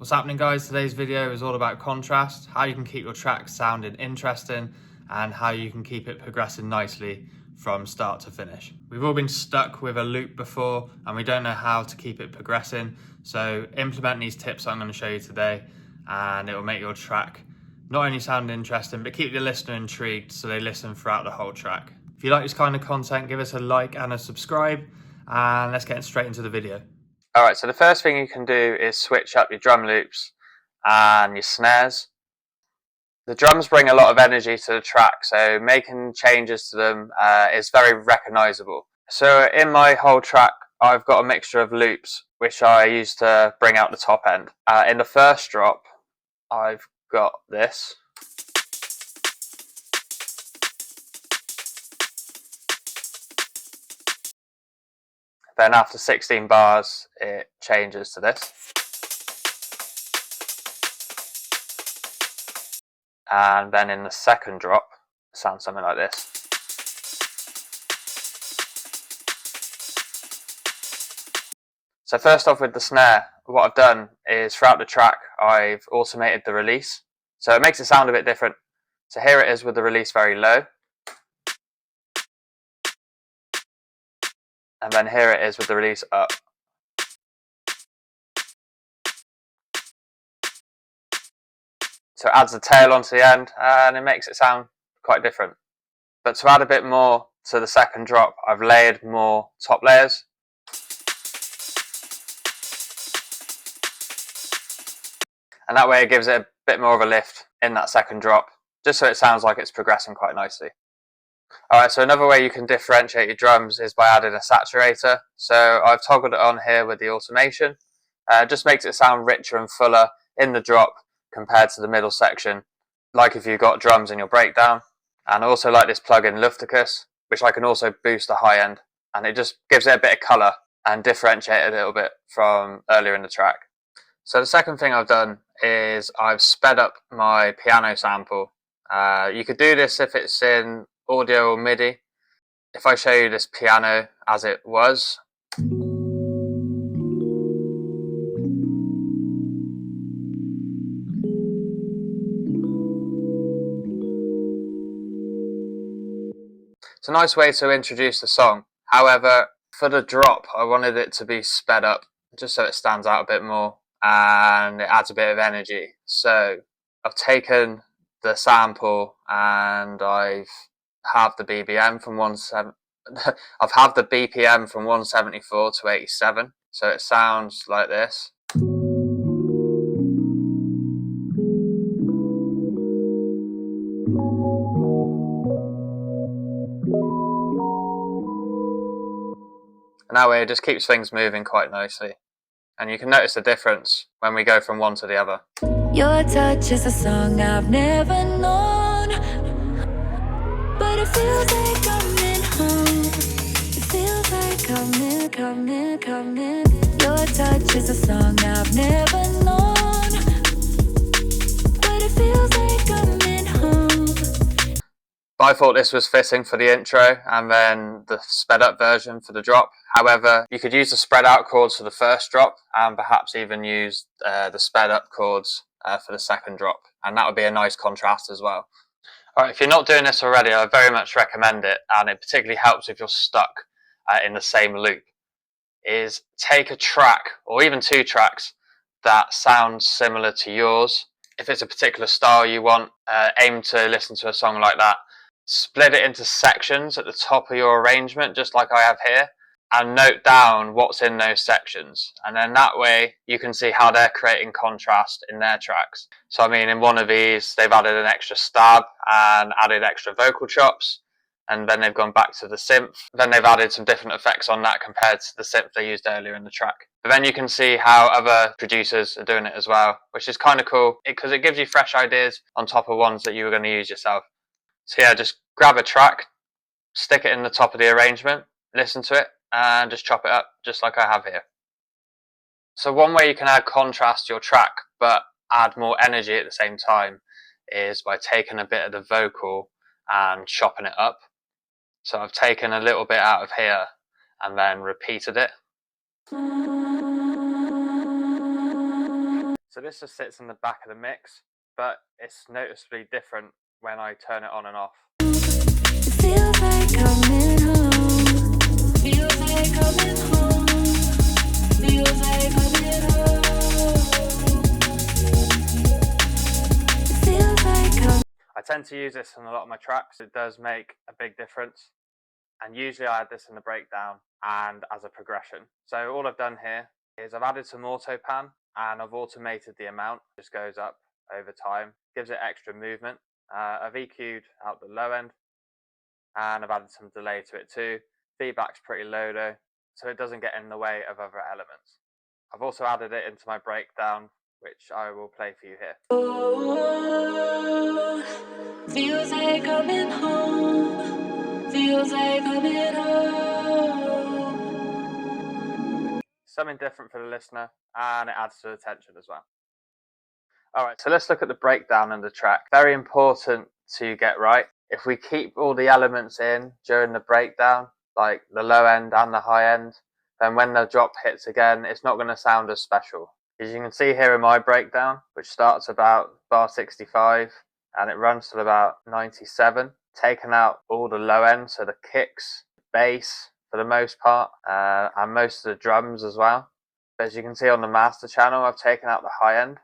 What's happening, guys? Today's video is all about contrast, how you can keep your track sounding interesting and how you can keep it progressing nicely from start to finish. We've all been stuck with a loop before and we don't know how to keep it progressing. So implement these tips I'm going to show you today and it will make your track not only sound interesting, but keep the listener intrigued so they listen throughout the whole track. If you like this kind of content, give us a like and a subscribe, and let's get straight into the video. Alright, so the first thing you can do is switch up your drum loops and your snares. The drums bring a lot of energy to the track, so making changes to them is very recognisable. So in my whole track, I've got a mixture of loops, which I use to bring out the top end. In the first drop, I've got this. Then after 16 bars, it changes to this. And then in the second drop, it sounds something like this. So first off with the snare, what I've done is throughout the track, I've automated the release. So it makes it sound a bit different. So here it is with the release very low. And then here it is with the release up. So it adds the tail onto the end and it makes it sound quite different. But to add a bit more to the second drop, I've layered more top layers. And that way it gives it a bit more of a lift in that second drop, just so it sounds like it's progressing quite nicely. Alright, so another way you can differentiate your drums is by adding a saturator. So I've toggled it on here with the automation. It just makes it sound richer and fuller in the drop compared to the middle section, like if you've got drums in your breakdown. And I also like this plugin Lufticus, which I can also boost the high end, and it just gives it a bit of colour and differentiate it a little bit from earlier in the track. So the second thing I've done is I've sped up my piano sample. You could do this if it's in audio or MIDI. If I show you this piano as it was, it's a nice way to introduce the song. However, for the drop, I wanted it to be sped up just so it stands out a bit more and it adds a bit of energy. So I've taken the sample and I've halved the BPM from 174 to 87. So it sounds like this. And that way it just keeps things moving quite nicely. And you can notice the difference when we go from one to the other. Your touch is a song I've never known, but it feels like coming home. It feels like coming. Your touch is a song I've never known, but it feels like coming home. I thought this was fitting for the intro and then the sped up version for the drop. However, you could use the spread out chords for the first drop and perhaps even use the sped up chords for the second drop, and that would be a nice contrast as well. Alright, if you're not doing this already, I very much recommend it, and it particularly helps if you're stuck in the same loop, is take a track or even two tracks that sound similar to yours. If it's a particular style you want, aim to listen to a song like that. Split it into sections at the top of your arrangement, just like I have here, and note down what's in those sections, and then that way you can see how they're creating contrast in their tracks. So I mean, in one of these they've added an extra stab and added extra vocal chops, and then they've gone back to the synth, then they've added some different effects on that compared to the synth they used earlier in the track. But then you can see how other producers are doing it as well, which is kind of cool because it gives you fresh ideas on top of ones that you were going to use yourself. So yeah, just grab a track, stick it in the top of the arrangement, listen to it, and just chop it up just like I have here. So one way you can add contrast to your track but add more energy at the same time is by taking a bit of the vocal and chopping it up. So I've taken a little bit out of here and then repeated it. So this just sits in the back of the mix, but it's noticeably different when I turn it on and off. It feels like coming home. Feels like coming home. Feels like coming home. It feels like coming. I tend to use this in a lot of my tracks. It does make a big difference. And usually I add this in the breakdown and as a progression. So all I've done here is I've added some auto pan and I've automated the amount. It just goes up over time, gives it extra movement. I've EQ'd out the low end and I've added some delay to it too. Feedback's pretty low though, so it doesn't get in the way of other elements. I've also added it into my breakdown, which I will play for you here. Oh, feels like coming home. Feels like coming home. Something different for the listener, and it adds to the tension as well. Alright, so let's look at the breakdown of the track. Very important to get right. If we keep all the elements in during the breakdown, like the low end and the high end, then when the drop hits again, it's not going to sound as special. As you can see here in my breakdown, which starts about bar 65 and it runs to about 97, taking out all the low end, so the kicks, bass for the most part, and most of the drums as well. But as you can see on the master channel, I've taken out the high end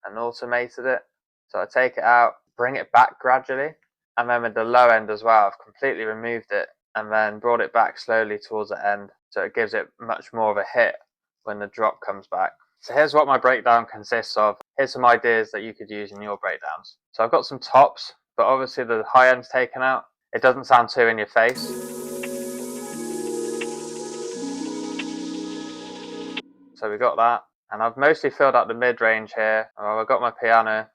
and automated it. So I take it out, bring it back gradually, and then with the low end as well, I've completely removed it and then brought it back slowly towards the end, so it gives it much more of a hit when the drop comes back. So here's what my breakdown consists of. Here's some ideas that you could use in your breakdowns. So I've got some tops, but obviously the high end's taken out. It doesn't sound too in your face. So we got that. And I've mostly filled out the mid-range here. I've got my piano.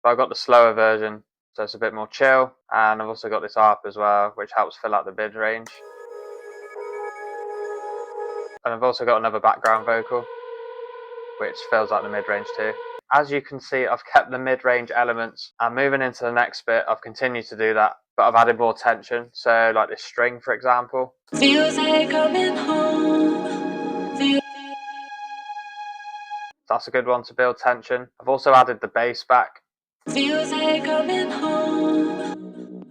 But I've got the slower version, so it's a bit more chill. And I've also got this harp as well, which helps fill out the mid-range. And I've also got another background vocal, which fills out the mid-range too. As you can see, I've kept the mid-range elements, and moving into the next bit, I've continued to do that, but I've added more tension. So like this string, for example. Feels like coming home. That's a good one to build tension. I've also added the bass back. Feels like coming home.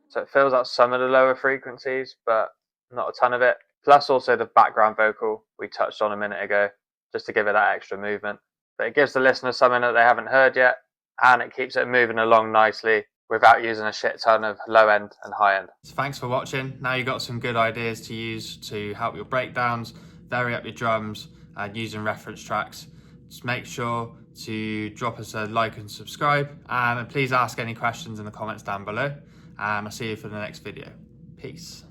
So it fills out some of the lower frequencies, but not a ton of it. Plus also the background vocal we touched on a minute ago, just to give it that extra movement. But it gives the listener something that they haven't heard yet, and it keeps it moving along nicely without using a shit ton of low end and high end. So thanks for watching. Now you've got some good ideas to use to help your breakdowns, vary up your drums, and using reference tracks. Just make sure to drop us a like and subscribe, and please ask any questions in the comments down below, and I'll see you for the next video. Peace.